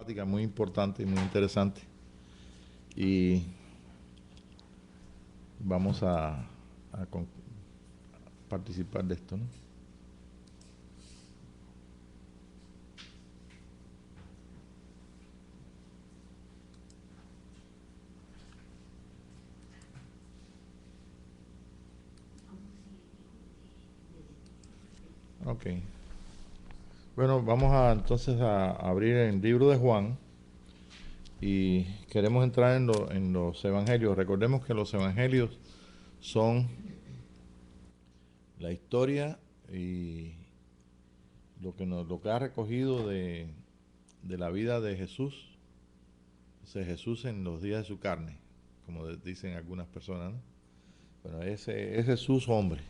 Temática muy importante y muy interesante. Y vamos a participar de esto, ¿no? Ok. Bueno, vamos entonces a abrir el libro de Juan y queremos entrar en los evangelios. Recordemos que los evangelios son la historia y lo que ha recogido de la vida de Jesús, o sea, Jesús en los días de su carne, como dicen algunas personas, ¿no? Bueno, ese es Jesús hombre.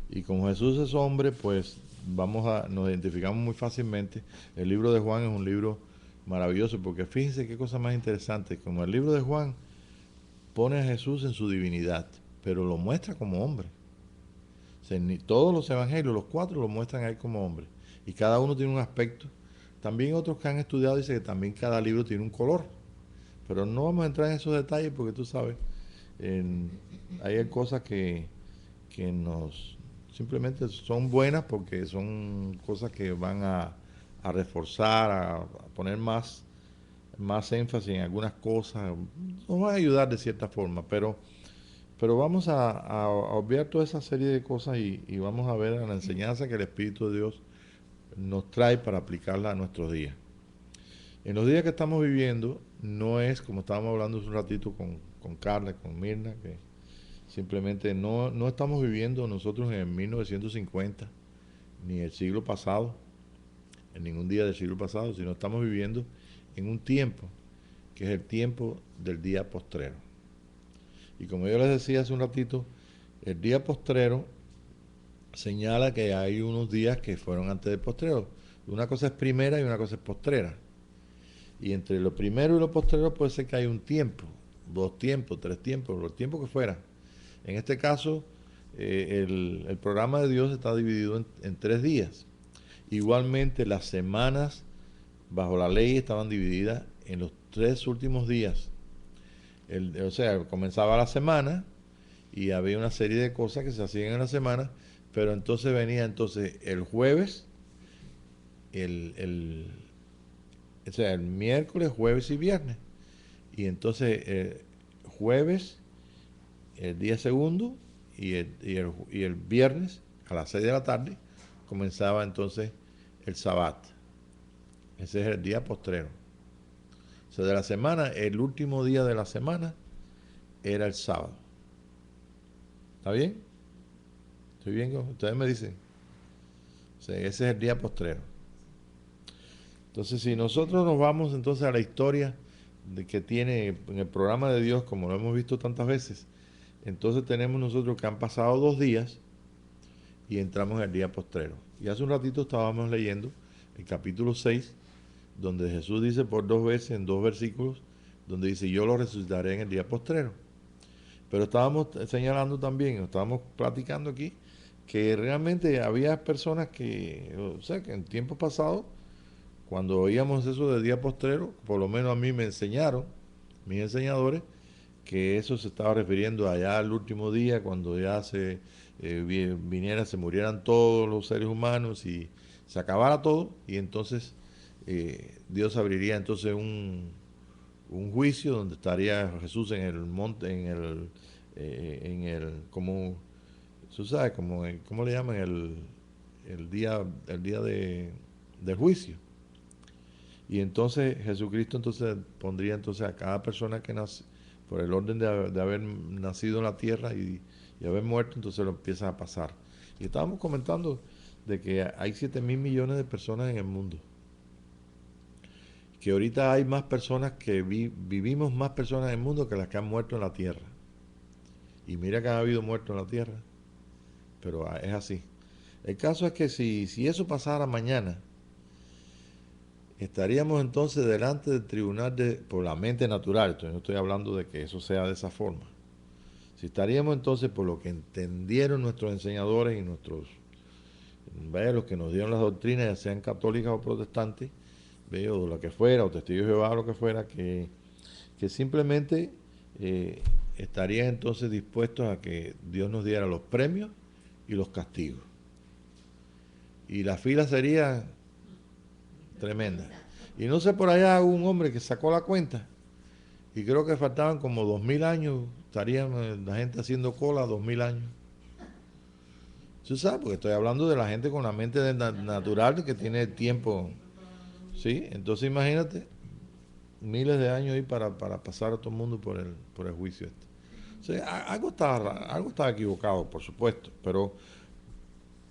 Y como Jesús es hombre, pues nos identificamos muy fácilmente. El libro de Juan es un libro maravilloso, porque fíjense qué cosa más interesante. Como el libro de Juan pone a Jesús en su divinidad, pero lo muestra como hombre. O sea, todos los evangelios, los cuatro, lo muestran a él como hombre. Y cada uno tiene un aspecto. También otros que han estudiado dicen que también cada libro tiene un color. Pero no vamos a entrar en esos detalles porque tú sabes, en, hay cosas que nos simplemente son buenas porque son cosas que van a reforzar, a poner más énfasis en algunas cosas, nos van a ayudar de cierta forma, pero vamos a obviar toda esa serie de cosas y vamos a ver la enseñanza que el Espíritu de Dios nos trae para aplicarla a nuestros días. En los días que estamos viviendo, no es como estábamos hablando hace un ratito con Carla, con Mirna, que simplemente no estamos viviendo nosotros en 1950, ni el siglo pasado, en ningún día del siglo pasado, sino estamos viviendo en un tiempo que es el tiempo del día postrero. Y como yo les decía hace un ratito, el día postrero señala que hay unos días que fueron antes del postrero. Una cosa es primera y una cosa es postrera. Y entre lo primero y lo postrero puede ser que hay un tiempo, dos tiempos, tres tiempos, los tiempos que fuera. En este caso, el programa de Dios está dividido en 3 días. Igualmente, las semanas bajo la ley estaban divididas en los 3 últimos días. O sea, comenzaba la semana y había una serie de cosas que se hacían en la semana, pero entonces venía entonces el jueves, el, el, o sea, el miércoles, jueves y viernes. Y entonces jueves, el día segundo y el viernes a las 6 de la tarde comenzaba entonces el sabbat. Ese es el día postrero. O sea, de la semana, el último día de la semana era el sábado. ¿Está bien? ¿Estoy bien? Ustedes me dicen. O sea, ese es el día postrero. Entonces, si nosotros nos vamos entonces a la historia de que tiene en el programa de Dios, como lo hemos visto tantas veces, entonces tenemos nosotros que han pasado 2 días y entramos en el día postrero. Y hace un ratito estábamos leyendo el capítulo 6, donde Jesús dice por 2 veces en 2 versículos, donde dice yo lo resucitaré en el día postrero. Pero estábamos señalando también, estábamos platicando aquí, que realmente había personas que, o sea, que en tiempos pasados, cuando oíamos eso de día postrero, por lo menos a mí me enseñaron, mis enseñadores, que eso se estaba refiriendo allá al último día, cuando ya se murieran todos los seres humanos y se acabara todo, y entonces Dios abriría entonces un juicio donde estaría Jesús en el monte, como, tú sabes, ¿cómo le llaman? El día del juicio. Y entonces Jesucristo entonces pondría entonces a cada persona que nace, por el orden de haber nacido en la tierra y haber muerto, entonces lo empieza a pasar. Y estábamos comentando de que hay 7.000 millones de personas en el mundo. Que ahorita hay más personas vivimos más personas en el mundo que las que han muerto en la tierra. Y mira que ha habido muertos en la tierra, pero es así. El caso es que si eso pasara mañana, estaríamos entonces delante del tribunal por la mente natural. Entonces no estoy hablando de que eso sea de esa forma. Si estaríamos entonces por lo que entendieron nuestros enseñadores y los que nos dieron las doctrinas, ya sean católicas o protestantes, o lo que fuera, o testigo de Jehová, o lo que fuera, que simplemente estarían entonces dispuestos a que Dios nos diera los premios y los castigos. Y la fila sería tremenda. Y no sé, por allá hubo un hombre que sacó la cuenta y creo que faltaban como 2000 años, estarían la gente haciendo cola 2000 años. ¿Tú sabes? Porque estoy hablando de la gente con la mente natural que tiene tiempo. ¿Sí? Entonces imagínate, miles de años ahí para pasar a todo el mundo por el juicio este. O sea, algo está equivocado, por supuesto, pero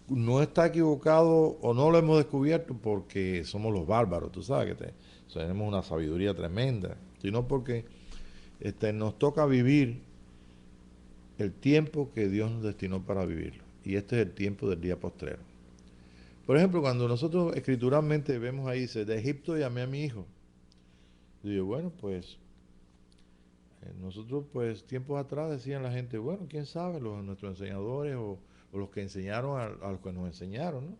no está equivocado o no lo hemos descubierto porque somos los bárbaros, tú sabes que tenemos una sabiduría tremenda, sino porque nos toca vivir el tiempo que Dios nos destinó para vivirlo. Y este es el tiempo del día postrero. Por ejemplo, cuando nosotros escrituralmente vemos ahí, dice, de Egipto llamé a mi hijo. Digo, bueno, pues nosotros pues tiempos atrás decían la gente, bueno, quién sabe, nuestros enseñadores o los que enseñaron a los que nos enseñaron, ¿no?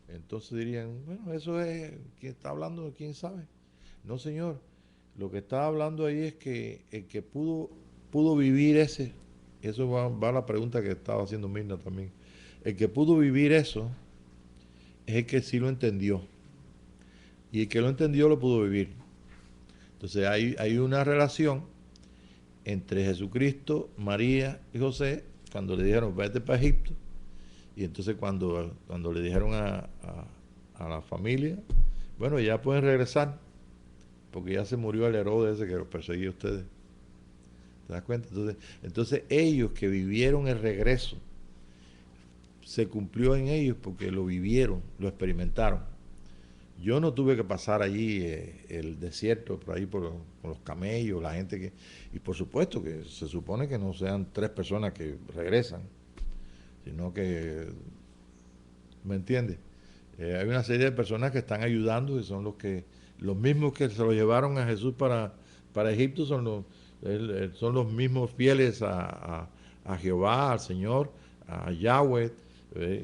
Entonces dirían, bueno, eso es, ¿quién está hablando de quién sabe? No, señor, lo que está hablando ahí es que el que pudo vivir eso va a la pregunta que estaba haciendo Mirna también, el que pudo vivir eso es el que sí lo entendió, y el que lo entendió lo pudo vivir. Entonces hay una relación entre Jesucristo, María y José, cuando le dijeron, vete para Egipto, y entonces cuando le dijeron a la familia, bueno, ya pueden regresar, porque ya se murió el Herodes ese que los perseguía a ustedes. ¿Te das cuenta? Entonces ellos que vivieron el regreso, se cumplió en ellos porque lo vivieron, lo experimentaron. Yo no tuve que pasar allí el desierto, por ahí con los camellos, la gente que... Y por supuesto que se supone que no sean 3 personas que regresan, sino que... ¿Me entiendes? Hay una serie de personas que están ayudando y son los mismos que se lo llevaron a Jesús para Egipto, son los mismos fieles a Jehová, al Señor, a Yahweh,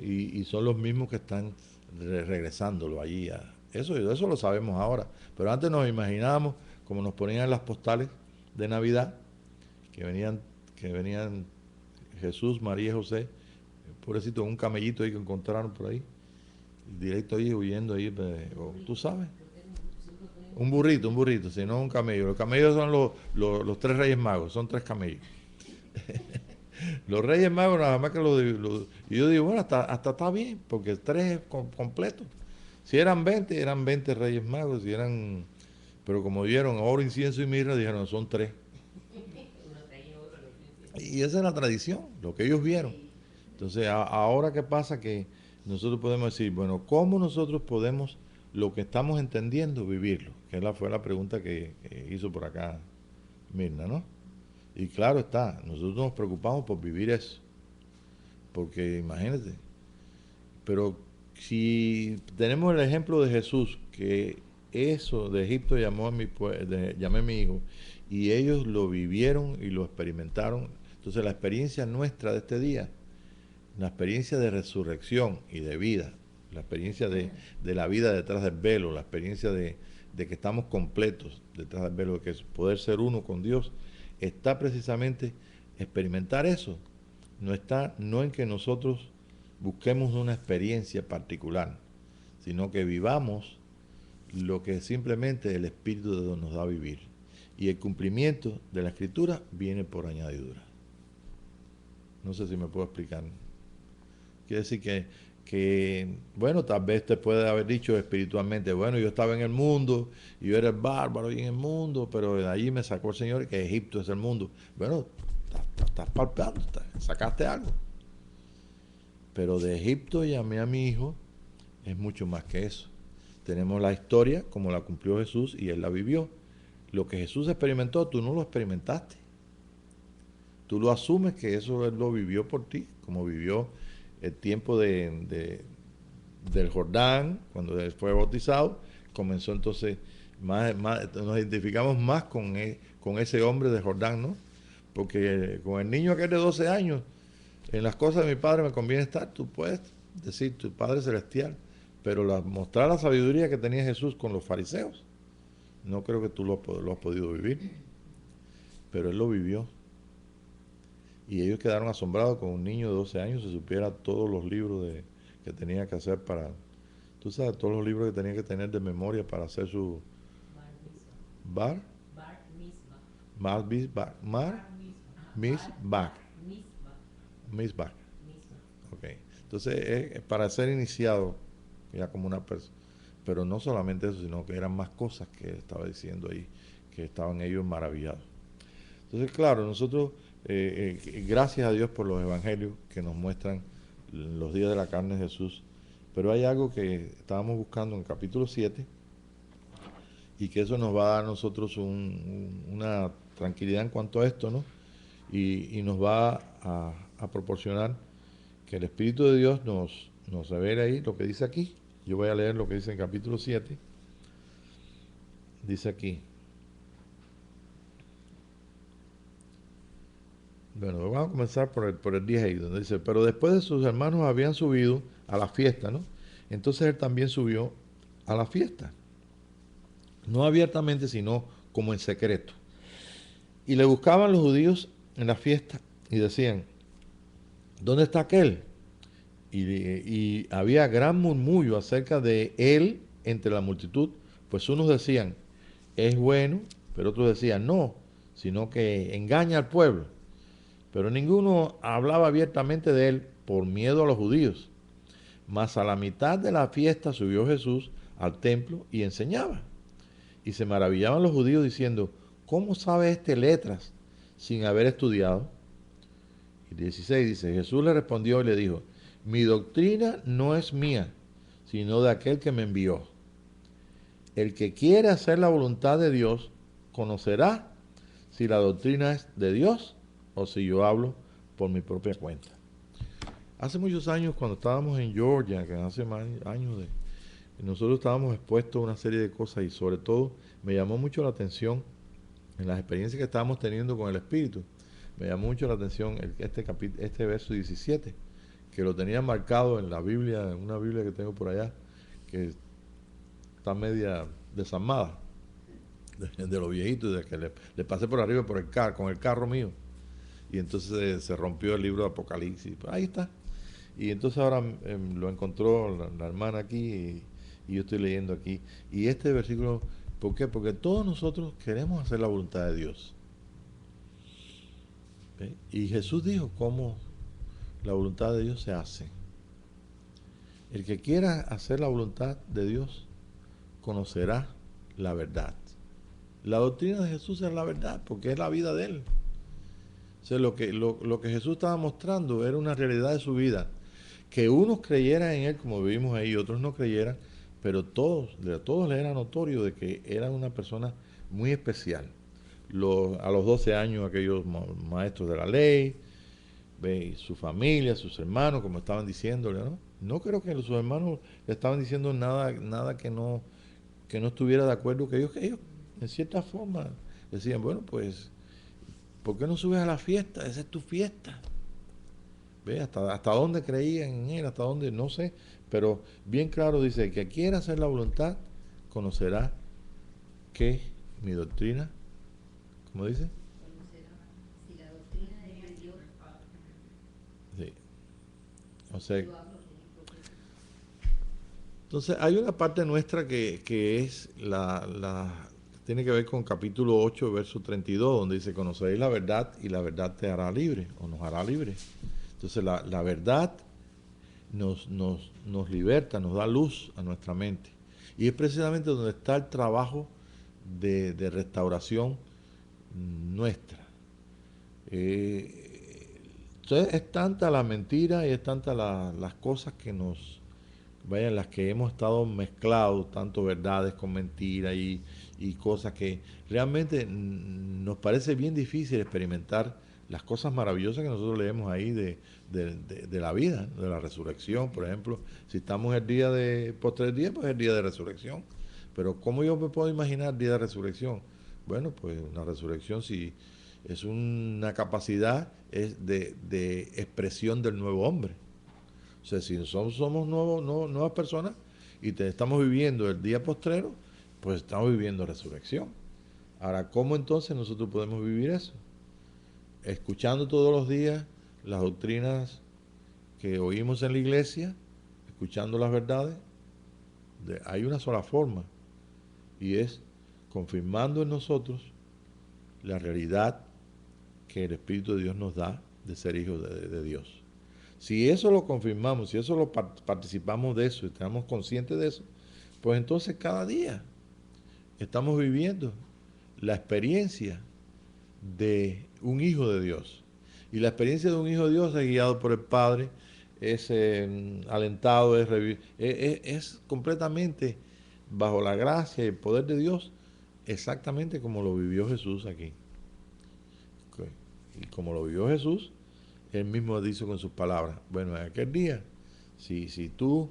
y son los mismos que están regresándolo allí. Eso lo sabemos ahora, pero antes nos imaginábamos como nos ponían en las postales de Navidad, que venían Jesús, María y José, pobrecito, un camellito ahí que encontraron por ahí, directo ahí huyendo ahí, tú sabes. Un burrito, si no un camello. Los camellos son los 3 reyes magos, son 3 camellos. Los reyes magos nada más que y yo digo, bueno, hasta está bien, porque 3 es completo. Si eran 20, eran 20 reyes magos, pero como vieron oro, incienso y mirra, dijeron, son 3. Y esa es la tradición, lo que ellos vieron. Entonces, ahora qué pasa que nosotros podemos decir, bueno, ¿cómo nosotros podemos lo que estamos entendiendo vivirlo? Que fue la pregunta que hizo por acá Mirna, ¿no? Y claro está, nosotros nos preocupamos por vivir eso, porque imagínate, pero si tenemos el ejemplo de Jesús, que eso de Egipto llamé a mi hijo, y ellos lo vivieron y lo experimentaron, entonces la experiencia nuestra de este día, la experiencia de resurrección y de vida, la experiencia de la vida detrás del velo, la experiencia de que estamos completos detrás del velo, de que es poder ser uno con Dios, está precisamente experimentar eso. No en que nosotros busquemos una experiencia particular, sino que vivamos lo que simplemente el Espíritu de Dios nos da a vivir. Y el cumplimiento de la Escritura viene por añadidura. No sé si me puedo explicar. Quiere decir que, bueno, tal vez te puede haber dicho espiritualmente, bueno, yo estaba en el mundo, y yo era el bárbaro y en el mundo, pero de allí me sacó el Señor, que Egipto es el mundo. Bueno, estás palpando, sacaste algo. Pero de Egipto llamé a mi hijo, es mucho más que eso. Tenemos la historia como la cumplió Jesús y él la vivió. Lo que Jesús experimentó, tú no lo experimentaste. Tú lo asumes que eso él lo vivió por ti, como vivió el tiempo del Jordán, cuando él fue bautizado, comenzó entonces, nos identificamos más con ese hombre de Jordán, ¿no? Porque con el niño aquel de 12 años, en las cosas de mi padre me conviene estar, tú puedes decir, tu Padre Celestial, pero mostrar la sabiduría que tenía Jesús con los fariseos, no creo que tú lo has podido vivir, pero él lo vivió. Y ellos quedaron asombrados con un niño de 12 años se supiera todos los libros que tenía que hacer para, tú sabes, todos los libros que tenía que tener de memoria para hacer su bar, misbah, ok. Entonces, para ser iniciado, ya como una persona, pero no solamente eso, sino que eran más cosas que él estaba diciendo ahí, que estaban ellos maravillados. Entonces, claro, nosotros, gracias a Dios por los evangelios que nos muestran los días de la carne de Jesús, pero hay algo que estábamos buscando en el capítulo 7 y que eso nos va a dar a nosotros una tranquilidad en cuanto a esto, ¿no? Y nos va a proporcionar que el Espíritu de Dios nos revele ahí lo que dice aquí. Yo voy a leer lo que dice en el capítulo 7. Dice aquí. Bueno, vamos a comenzar por el 10 ahí, donde dice, pero después de sus hermanos habían subido a la fiesta, ¿no? Entonces él también subió a la fiesta. No abiertamente, sino como en secreto. Y le buscaban los judíos en la fiesta y decían, ¿dónde está aquel? Y había gran murmullo acerca de él entre la multitud, pues unos decían, es bueno, pero otros decían, no, sino que engaña al pueblo. Pero ninguno hablaba abiertamente de él por miedo a los judíos. Mas a la mitad de la fiesta subió Jesús al templo y enseñaba. Y se maravillaban los judíos diciendo, ¿cómo sabe este letras sin haber estudiado? Y 16 dice, Jesús le respondió y le dijo, mi doctrina no es mía, sino de aquel que me envió. El que quiere hacer la voluntad de Dios, conocerá si la doctrina es de Dios o si yo hablo por mi propia cuenta. Hace muchos años, cuando estábamos en Georgia, que hace más años nosotros estábamos expuestos a una serie de cosas y sobre todo me llamó mucho la atención en las experiencias que estábamos teniendo con el Espíritu. Me llamó mucho la atención este verso 17, que lo tenía marcado en la Biblia, en una Biblia que tengo por allá, que está media desarmada, de los viejitos, de que le pasé por arriba con el carro mío. Y entonces se rompió el libro de Apocalipsis. Ahí está. Y entonces ahora lo encontró la hermana aquí y yo estoy leyendo aquí. Y este versículo, ¿por qué? Porque todos nosotros queremos hacer la voluntad de Dios. ¿Ve? Y Jesús dijo cómo la voluntad de Dios se hace. El que quiera hacer la voluntad de Dios conocerá la verdad. La doctrina de Jesús es la verdad, porque es la vida de Él. O sea, lo que Jesús estaba mostrando era una realidad de su vida. Que unos creyeran en Él, como vivimos ahí, y otros no creyeran, pero a todos les era notorio de que era una persona muy especial. A los 12 años, aquellos maestros de la ley, su familia, sus hermanos, como estaban diciéndole, ¿no? No creo que sus hermanos le estaban diciendo nada que no estuviera de acuerdo, que ellos en cierta forma decían, bueno, pues, ¿por qué no subes a la fiesta? Esa es tu fiesta. ¿Ve? Hasta dónde creían en él, hasta dónde, no sé, pero bien claro dice, el que quiera hacer la voluntad, conocerá que mi doctrina, ¿cómo dice? Conocerá si la doctrina es de Dios. Sí. O sea, entonces hay una parte nuestra que es tiene que ver con capítulo 8, verso 32, donde dice, conoceréis la verdad y la verdad te hará libre, o nos hará libre. Entonces la verdad nos liberta, nos da luz a nuestra mente. Y es precisamente donde está el trabajo de restauración nuestra. Entonces es tanta la mentira y es tanta las cosas que las que hemos estado mezclados, tanto verdades con mentiras y cosas que realmente nos parece bien difícil experimentar las cosas maravillosas que nosotros leemos ahí de la vida, de la resurrección, por ejemplo. Si estamos el día de postrer pues el día de resurrección. Pero ¿cómo yo me puedo imaginar el día de resurrección? Bueno, pues la resurrección si es una capacidad de expresión del nuevo hombre. O sea, si somos nuevas personas, y estamos viviendo el día postrero, pues estamos viviendo resurrección. Ahora, ¿cómo entonces nosotros podemos vivir eso? Escuchando todos los días las doctrinas que oímos en la iglesia, escuchando las verdades. Hay una sola forma, y es confirmando en nosotros la realidad que el Espíritu de Dios nos da de ser hijos de Dios. Si eso lo confirmamos, si eso lo participamos de eso, y estamos conscientes de eso, pues entonces cada día estamos viviendo la experiencia de un hijo de Dios. Y la experiencia de un hijo de Dios es guiado por el Padre, es alentado, es completamente bajo la gracia y el poder de Dios, exactamente como lo vivió Jesús aquí. Y como lo vivió Jesús, él mismo dice con sus palabras, bueno, en aquel día, si tú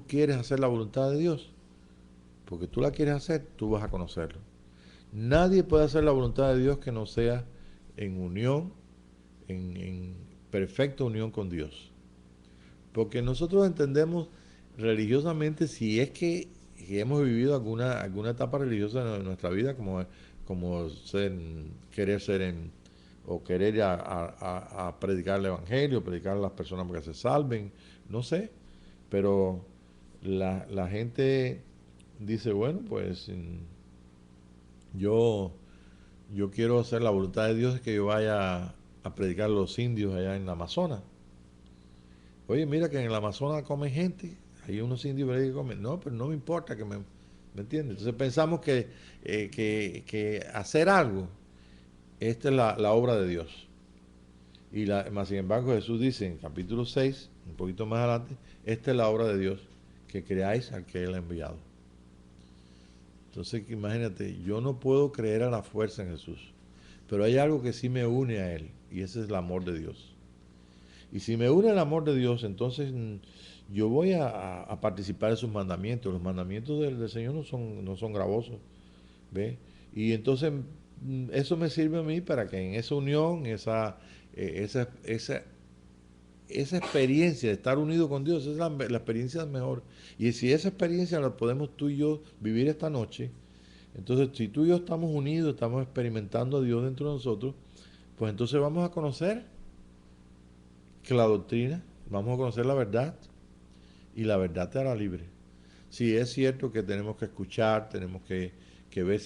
quieres hacer la voluntad de Dios, porque tú la quieres hacer, tú vas a conocerlo. Nadie puede hacer la voluntad de Dios que no sea en unión, en perfecta unión con Dios. Porque nosotros entendemos religiosamente, si es que hemos vivido alguna etapa religiosa en nuestra vida, como querer ser o querer a predicar el evangelio, predicar a las personas para que se salven, no sé, pero la gente dice, bueno, pues yo quiero hacer la voluntad de Dios, es que yo vaya a predicar a los indios allá en la Amazonas. Oye, mira que en el Amazonas comen gente, hay unos indios que comen, no, pero no me importa ¿me entiendes? Entonces pensamos que hacer algo, esta es la obra de Dios. Más sin embargo Jesús dice en capítulo 6, un poquito más adelante, esta es la obra de Dios, que creáis al que Él ha enviado. Entonces imagínate, yo no puedo creer a la fuerza en Jesús, pero hay algo que sí me une a Él, y ese es el amor de Dios. Y si me une el amor de Dios, entonces yo voy a participar de sus mandamientos. Los mandamientos del Señor no son gravosos, ¿ve? Y entonces eso me sirve a mí para que en esa unión, esa experiencia de estar unido con Dios, esa es la experiencia mejor. Y si esa experiencia la podemos tú y yo vivir esta noche, entonces si tú y yo estamos unidos, estamos experimentando a Dios dentro de nosotros, pues entonces vamos a conocer que la doctrina, vamos a conocer la verdad, y la verdad te hará libre. Sí, es cierto que tenemos que escuchar, tenemos que ver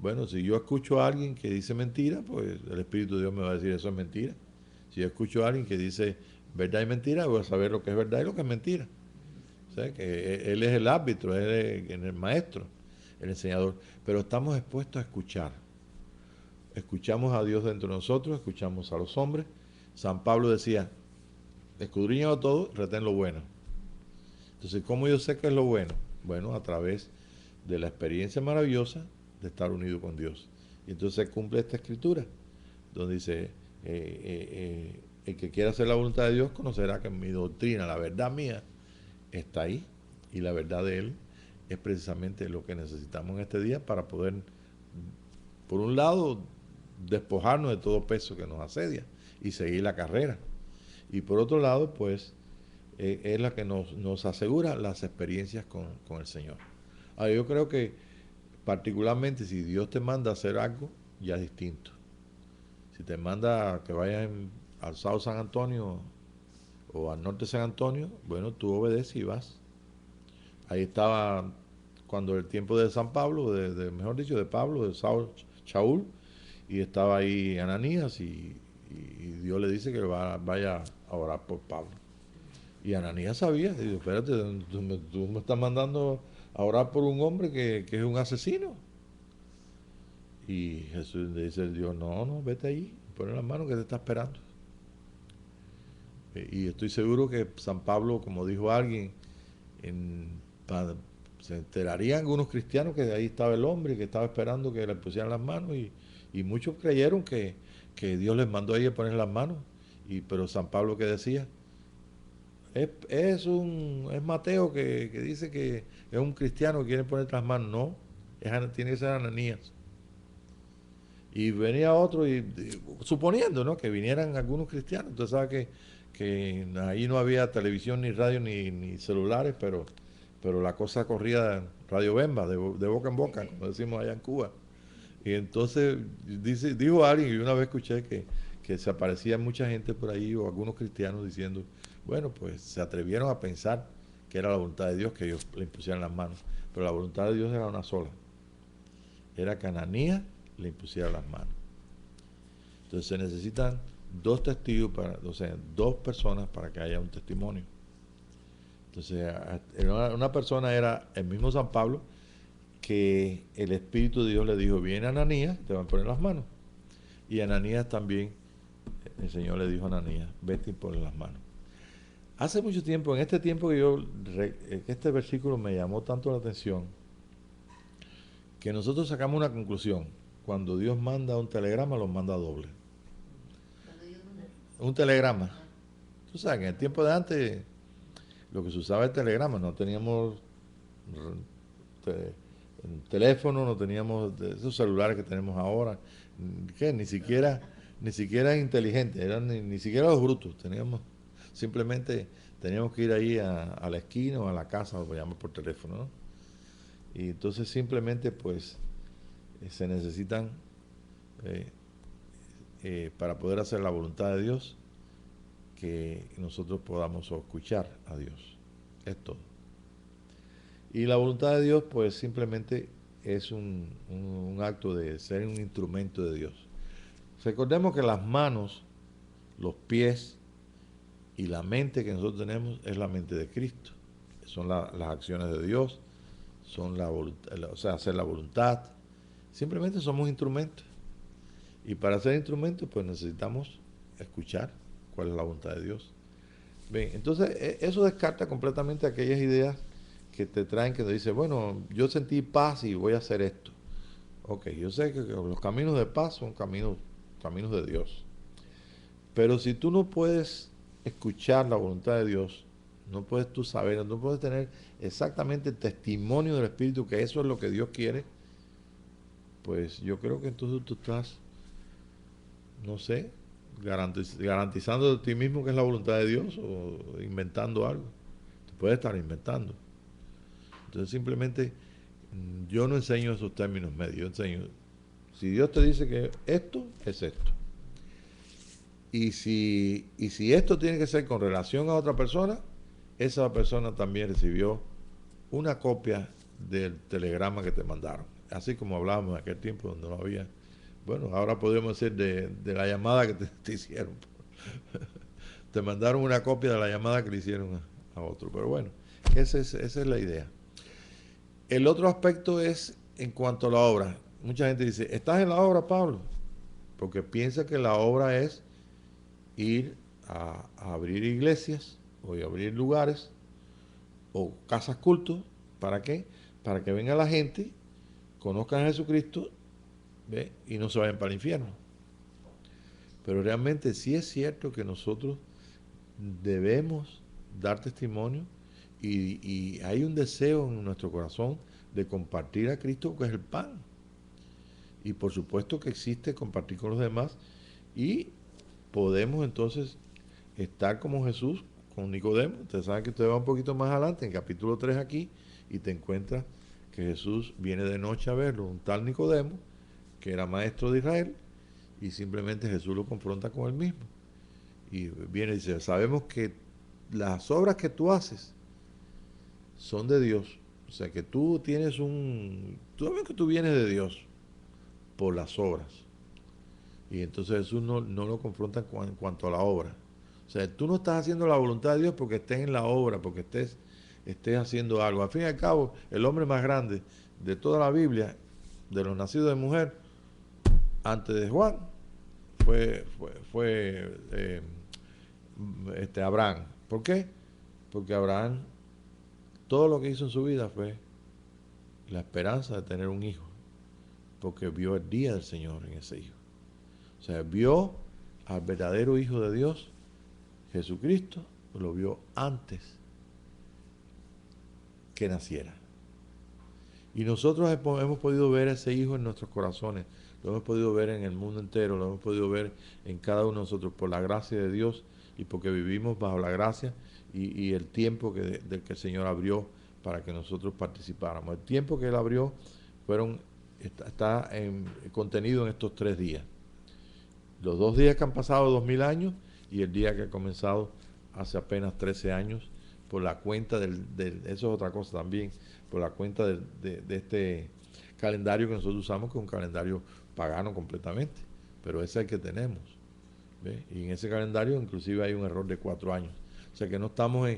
bueno, si yo escucho a alguien que dice mentira, pues el Espíritu de Dios me va a decir eso es mentira. Si yo escucho a alguien que dice verdad y mentira, voy a saber lo que es verdad y lo que es mentira. O sea, que Él es el árbitro, Él es el maestro, el enseñador. Pero estamos expuestos a escuchar. Escuchamos a Dios dentro de nosotros, escuchamos a los hombres. San Pablo decía, escudriñalo todo, retén lo bueno. Entonces, ¿cómo yo sé que es lo bueno? Bueno, a través de la experiencia maravillosa de estar unido con Dios. Y entonces se cumple esta escritura, donde dice, el que quiera hacer la voluntad de Dios conocerá que mi doctrina, la verdad mía, está ahí. Y la verdad de Él es precisamente lo que necesitamos en este día para poder, por un lado, despojarnos de todo peso que nos asedia y seguir la carrera. Y por otro lado, pues, es la que nos asegura las experiencias con el Señor. Ahora, yo creo que particularmente si Dios te manda a hacer algo, ya es distinto. Si te manda que vayas al South San Antonio o al norte de San Antonio, bueno, tú obedeces y vas. Ahí estaba cuando el tiempo de San Pablo, mejor dicho, de Pablo, de Saúl, y estaba ahí Ananías y Dios le dice que vaya a orar por Pablo. Y Ananías sabía, dijo, espérate, tú me estás mandando a orar por un hombre que es un asesino. Y Jesús le dice, Dios, no, vete allí, pon las manos que te está esperando. Y estoy seguro que San Pablo, como dijo alguien, se enterarían algunos cristianos que de ahí estaba el hombre, que estaba esperando que le pusieran las manos, y muchos creyeron que Dios les mandó a ellos a poner las manos. Pero San Pablo, que decía, es Mateo que dice que es un cristiano que quiere poner las manos. No, tiene que ser Ananías. Y venía otro, suponiendo, ¿no?, que vinieran algunos cristianos. Entonces sabe que ahí no había televisión, ni radio, ni celulares, pero pero la cosa corría Radio Bemba, de boca en boca, como decimos allá en Cuba. Y entonces dijo alguien, y una vez escuché que se aparecía mucha gente por ahí, o algunos cristianos diciendo, bueno, pues se atrevieron a pensar que era la voluntad de Dios que ellos le impusieran las manos. Pero la voluntad de Dios era una sola. Era que Ananías le impusiera las manos. Entonces se necesitan dos testigos, o sea, dos personas para que haya un testimonio. Entonces, una persona era el mismo San Pablo, que el Espíritu de Dios le dijo, viene Ananías, te van a poner las manos. Y Ananías también, el Señor le dijo a Ananías, vete y ponle las manos. Hace mucho tiempo, en este tiempo que este versículo me llamó tanto la atención, que nosotros sacamos una conclusión. Cuando Dios manda un telegrama, lo manda doble. Cuando Dios manda. Un telegrama. Tú sabes, en el tiempo de antes, lo que se usaba el telegrama, no teníamos teléfono, no teníamos esos celulares que tenemos ahora, que ni siquiera inteligentes, eran ni siquiera los brutos, simplemente teníamos que ir ahí a la esquina o a la casa, lo llamamos por teléfono, ¿no? Y entonces simplemente pues se necesitan para poder hacer la voluntad de Dios, que nosotros podamos escuchar a Dios. Es todo. Y la voluntad de Dios, pues simplemente es un acto de ser un instrumento de Dios. Recordemos que las manos, los pies y la mente que nosotros tenemos es la mente de Cristo. Son las acciones de Dios, son la voluntad, o sea, hacer la voluntad. Simplemente somos instrumentos. Y para ser instrumentos, pues necesitamos escuchar cuál es la voluntad de Dios. Bien, entonces eso descarta completamente aquellas ideas que te traen, que te dicen, bueno, yo sentí paz y voy a hacer esto. Ok, yo sé que los caminos de paz son caminos de Dios. Pero si tú no puedes escuchar la voluntad de Dios, no puedes tú saber, no puedes tener exactamente el testimonio del Espíritu que eso es lo que Dios quiere, pues yo creo que entonces tú estás, no sé, garantizando de ti mismo que es la voluntad de Dios o inventando algo. Te puedes estar inventando. Entonces simplemente yo no enseño esos términos medios, yo enseño, si Dios te dice que esto es esto, y si esto tiene que ser con relación a otra persona, esa persona también recibió una copia del telegrama que te mandaron, así como hablábamos en aquel tiempo donde no había, bueno, ahora podemos decir de la llamada que te hicieron. Te mandaron una copia de la llamada que le hicieron a otro, pero bueno, esa es la idea. El otro aspecto es en cuanto a la obra. Mucha gente dice, ¿estás en la obra, Pablo? Porque piensa que la obra es ir a abrir iglesias o a abrir lugares o casas cultos. ¿Para qué? Para que venga la gente, conozcan a Jesucristo, ¿ve? Y no se vayan para el infierno. Pero realmente sí es cierto que nosotros debemos dar testimonio y hay un deseo en nuestro corazón de compartir a Cristo, que es el pan. Y por supuesto que existe compartir con los demás y podemos entonces estar como Jesús con Nicodemo. Ustedes saben que usted va un poquito más adelante, en capítulo 3 aquí, y te encuentras que Jesús viene de noche a verlo, un tal Nicodemo, que era maestro de Israel, y simplemente Jesús lo confronta con él mismo. Y viene y dice, sabemos que las obras que tú haces son de Dios. O sea que tú sabes que tú vienes de Dios por las obras. Y entonces Jesús no lo confronta en cuanto a la obra. O sea, tú no estás haciendo la voluntad de Dios porque estés en la obra, porque estés haciendo algo. Al fin y al cabo, el hombre más grande de toda la Biblia, de los nacidos de mujer, antes de Juan, fue Abraham. ¿Por qué? Porque Abraham, todo lo que hizo en su vida fue la esperanza de tener un hijo, porque vio el día del Señor en ese hijo. O sea, vio al verdadero Hijo de Dios, Jesucristo, lo vio antes que naciera. Y nosotros hemos podido ver a ese Hijo en nuestros corazones, lo hemos podido ver en el mundo entero, lo hemos podido ver en cada uno de nosotros por la gracia de Dios y porque vivimos bajo la gracia y el tiempo del que el Señor abrió para que nosotros participáramos. El tiempo que Él abrió está contenido en estos 3 días. Los 2 días que han pasado 2000 años y el día que ha comenzado hace apenas 13 años, por la cuenta eso es otra cosa también, por la cuenta de este calendario que nosotros usamos, que es un calendario pagano completamente, pero ese es el que tenemos. ¿Ve? Y en ese calendario inclusive hay un error de 4 años. O sea que no estamos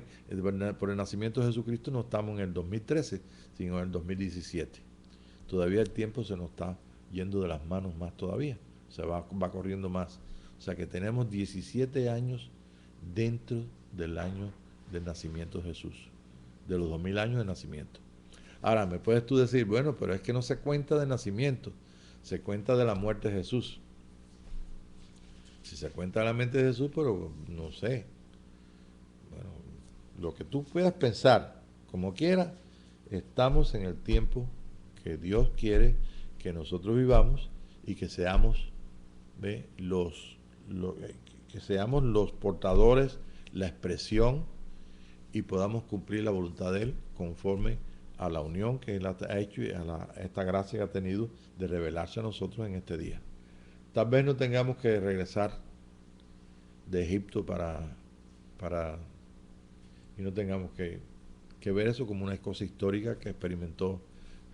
por el nacimiento de Jesucristo no estamos en el 2013, sino en el 2017. Todavía el tiempo se nos está yendo de las manos más todavía. Se va corriendo más. O sea que tenemos 17 años dentro del año del nacimiento de Jesús, de los 2000 años de nacimiento. Ahora, me puedes tú decir, bueno, pero es que no se cuenta de nacimiento, se cuenta de la muerte de Jesús. Si se cuenta de la mente de Jesús, pero no sé. Bueno, lo que tú puedas pensar, como quieras, estamos en el tiempo que Dios quiere que nosotros vivamos y que seamos que seamos los portadores, la expresión y podamos cumplir la voluntad de Él conforme a la unión que Él ha hecho y a esta gracia que ha tenido de revelarse a nosotros en este día. Tal vez no tengamos que regresar de Egipto y no tengamos que ver eso como una cosa histórica que experimentó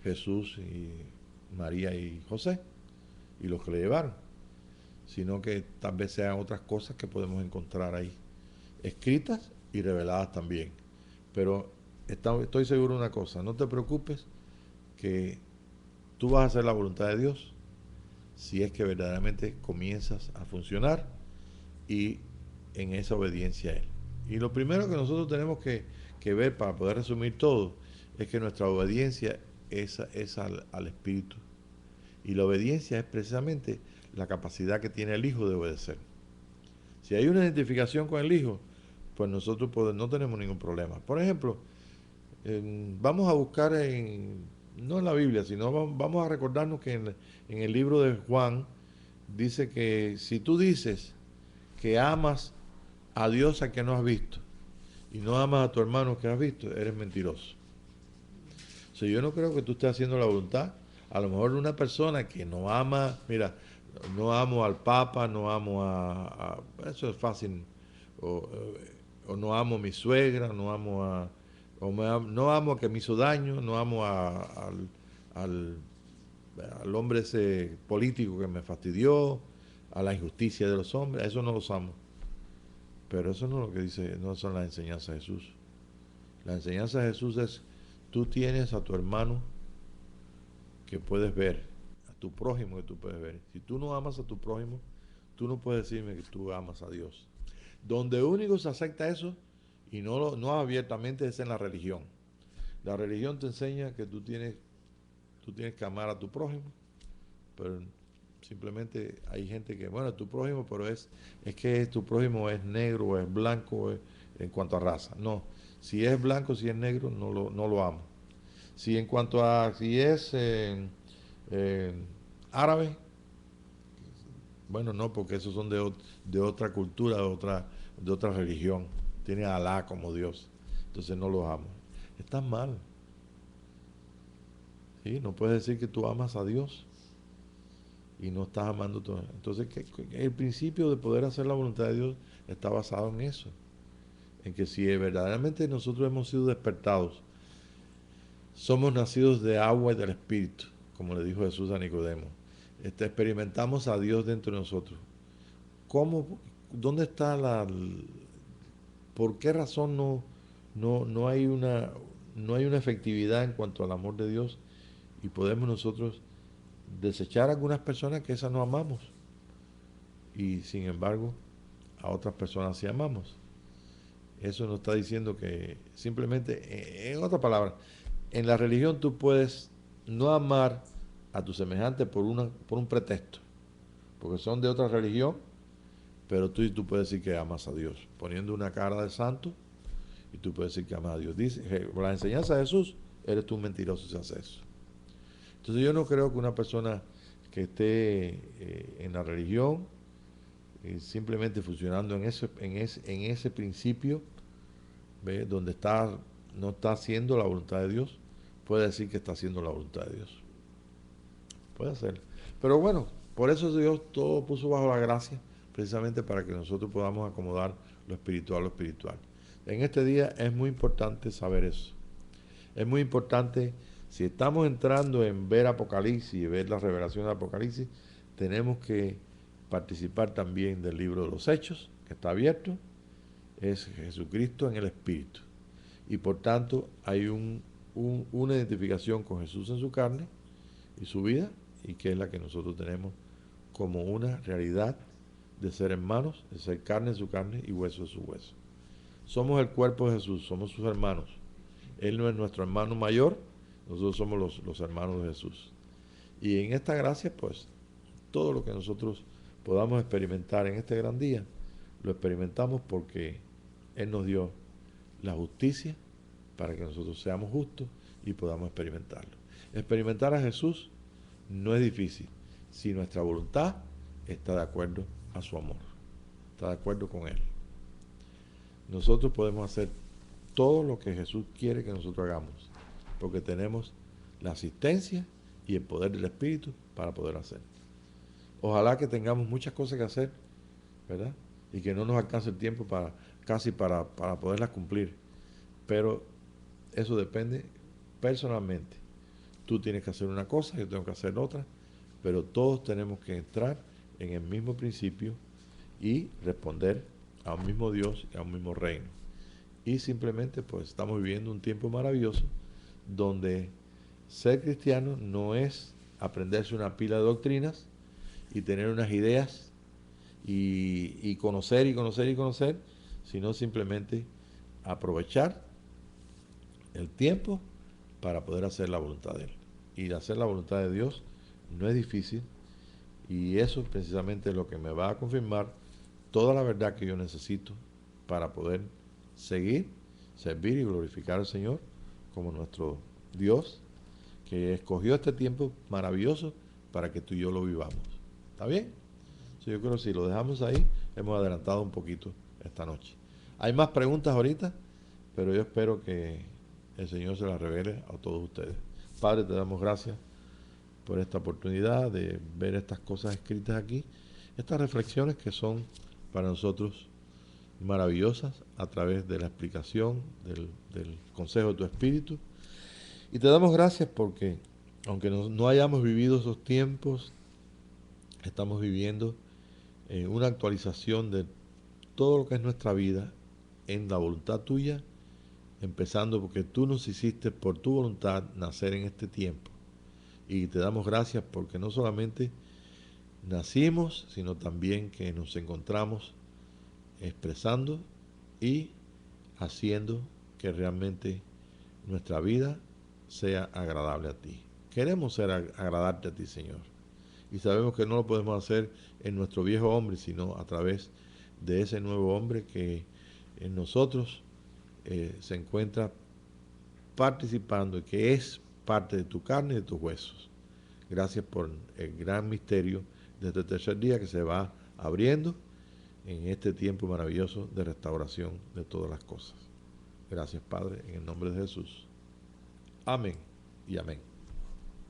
Jesús y María y José y los que le llevaron, sino que tal vez sean otras cosas que podemos encontrar ahí, escritas y reveladas también. Pero estoy seguro de una cosa, no te preocupes, que tú vas a hacer la voluntad de Dios si es que verdaderamente comienzas a funcionar y en esa obediencia a Él. Y lo primero que nosotros tenemos que ver para poder resumir todo es que nuestra obediencia es al Espíritu. Y la obediencia es precisamente la capacidad que tiene el Hijo de obedecer. Si hay una identificación con el Hijo, pues nosotros no tenemos ningún problema. Por ejemplo, vamos a buscar no en la Biblia, sino vamos a recordarnos que en el libro de Juan dice que si tú dices que amas a Dios a que no has visto y no amas a tu hermano que has visto, eres mentiroso. O sea, yo no creo que tú estés haciendo la voluntad. A lo mejor una persona que no ama, mira, no amo al Papa, no amo eso es fácil, o, o no amo a mi suegra, no amo no amo a que me hizo daño, no amo al, al hombre ese político que me fastidió, a la injusticia de los hombres, eso no los amo. Pero eso no es lo que dice, no son las enseñanzas de Jesús. La enseñanza de Jesús es, tú tienes a tu hermano que puedes ver, a tu prójimo que tú puedes ver. Si tú no amas a tu prójimo, tú no puedes decirme que tú amas a Dios. Donde único se acepta eso, y no abiertamente, es en la religión. La religión te enseña que tú tienes que amar a tu prójimo, pero simplemente hay gente que, bueno, tu prójimo, pero es que tu prójimo es negro o es blanco en cuanto a raza. No, si es blanco, si es negro, no lo amo. Si en cuanto a si es árabe, bueno, no, porque esos son de otra cultura, de otra religión. Tiene a Alá como Dios. Entonces no los amo. Estás mal. ¿Sí? No puedes decir que tú amas a Dios y no estás amando todo. Entonces, el principio de poder hacer la voluntad de Dios está basado en eso. En que si verdaderamente nosotros hemos sido despertados, somos nacidos de agua y del Espíritu, como le dijo Jesús a Nicodemo. Experimentamos a Dios dentro de nosotros. ¿Dónde está por qué razón no hay una efectividad en cuanto al amor de Dios y podemos nosotros desechar a algunas personas que esas no amamos y sin embargo a otras personas sí amamos? Eso nos está diciendo que simplemente, en otras palabras, en la religión tú puedes no amar a tu semejante por un pretexto, porque son de otra religión, pero tú puedes decir que amas a Dios, poniendo una cara de santo, y tú puedes decir que amas a Dios. Dice, por la enseñanza de Jesús, eres tú un mentiroso si haces eso. Entonces yo no creo que una persona que esté en la religión, simplemente funcionando en ese principio, ¿ve? Donde está no está haciendo la voluntad de Dios, puede decir que está haciendo la voluntad de Dios. Puede ser. Pero bueno, por eso Dios todo puso bajo la gracia, precisamente para que nosotros podamos acomodar lo espiritual a lo espiritual. En este día es muy importante saber eso. Es muy importante, si estamos entrando en ver Apocalipsis y ver la revelación de Apocalipsis, tenemos que participar también del libro de los Hechos, que está abierto, es Jesucristo en el Espíritu. Y por tanto hay una identificación con Jesús en su carne y su vida, y que es la que nosotros tenemos como una realidad de ser hermanos, de ser carne en su carne y hueso en su hueso. Somos el cuerpo de Jesús, somos sus hermanos. Él no es nuestro hermano mayor, nosotros somos los hermanos de Jesús. Y en esta gracia, pues, todo lo que nosotros podamos experimentar en este gran día, lo experimentamos porque Él nos dio la justicia para que nosotros seamos justos y podamos experimentarlo. Experimentar a Jesús no es difícil si nuestra voluntad está de acuerdo a su amor, está de acuerdo con Él. Nosotros podemos hacer todo lo que Jesús quiere que nosotros hagamos, porque tenemos la asistencia y el poder del Espíritu para poder hacer. Ojalá que tengamos muchas cosas que hacer, ¿verdad? Y que no nos alcance el tiempo para poderlas cumplir. Pero eso depende personalmente. Tú tienes que hacer una cosa, yo tengo que hacer otra, pero todos tenemos que entrar en el mismo principio y responder a un mismo Dios y a un mismo reino. Y simplemente pues estamos viviendo un tiempo maravilloso donde ser cristiano no es aprenderse una pila de doctrinas y tener unas ideas y conocer y conocer y conocer, sino simplemente aprovechar el tiempo para poder hacer la voluntad de Él. Y hacer la voluntad de Dios no es difícil, y eso precisamente es lo que me va a confirmar toda la verdad que yo necesito para poder seguir, servir y glorificar al Señor como nuestro Dios, que escogió este tiempo maravilloso para que tú y yo lo vivamos. ¿Está bien? Yo creo que si lo dejamos ahí, hemos adelantado un poquito esta noche. Hay más preguntas ahorita, pero yo espero que el Señor se las revele a todos ustedes. Padre, te damos gracias por esta oportunidad de ver estas cosas escritas aquí, estas reflexiones que son para nosotros maravillosas a través de la explicación del consejo de tu Espíritu. Y te damos gracias porque, aunque no hayamos vivido esos tiempos, estamos viviendo una actualización de todo lo que es nuestra vida en la voluntad tuya, empezando porque tú nos hiciste por tu voluntad nacer en este tiempo. Y te damos gracias porque no solamente nacimos, sino también que nos encontramos expresando y haciendo que realmente nuestra vida sea agradable a ti. Queremos ser agradarte a ti, Señor. Y sabemos que no lo podemos hacer en nuestro viejo hombre, sino a través de ese nuevo hombre que en nosotros se encuentra participando y que es parte de tu carne y de tus huesos. Gracias por el gran misterio de este tercer día que se va abriendo en este tiempo maravilloso de restauración de todas las cosas. Gracias, Padre, en el nombre de Jesús. Amén y amén.